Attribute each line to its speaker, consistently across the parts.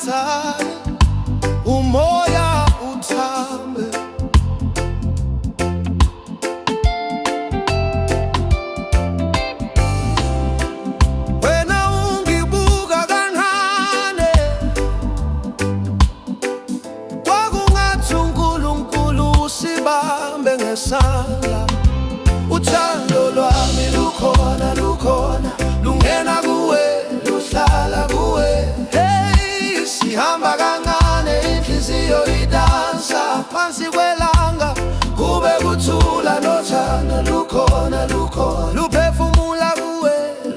Speaker 1: ungathathani, umoya uthambe. Wena ungibuka kancane, kwakungathi uNkulunkulu usibambe ngesandla. Uthando lwami lukhona, lukhona, lungena kuwe, luhlala kuwe. Hey, sihamba kancane, inhliziyo idansa phansi kwelanga, kube kuthula nothando lukhona, lukhona, luphefumula kuwe,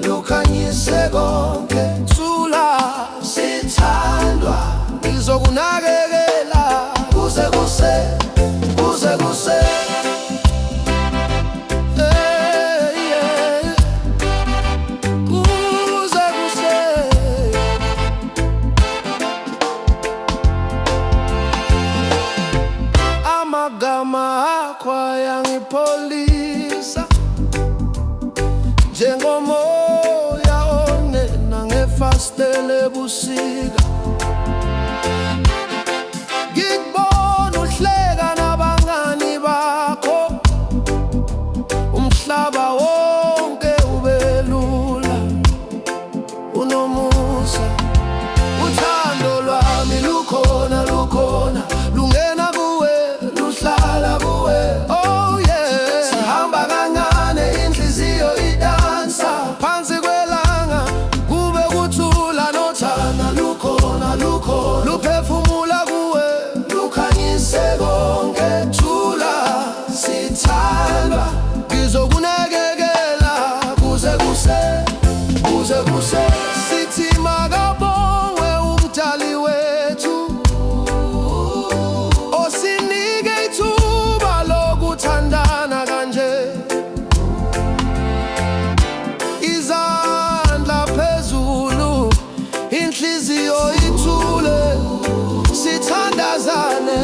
Speaker 1: lukhanyise konke. Thula, sithandwa, ngizokunakekela kuze kuse, kuze kuse. Amagama akho ayangipholisa, njengomoya onena ngefastela ebusika. Ngikubona uhleka nabangani bakho, umhlaba wonke ubelula, unomusa. Uthando lwami lukhona, lukhona, lungena kuwe, luhlala kuwe. Oh yeah, sihamba kancane, inhliziyo idansa phansi kwelanga, kube kuthula nothando lukhona, lukhona, luphefumula kuwe, lukhanyise konke. Thula, sithandwa, ngizokunakekela kuze kuse, kuze kuse. Sithi makabongwe umdali wethu, osinike ithuba lokuthandana kanje. Izandla phezulu, inhliziyo ithule, sithandazane.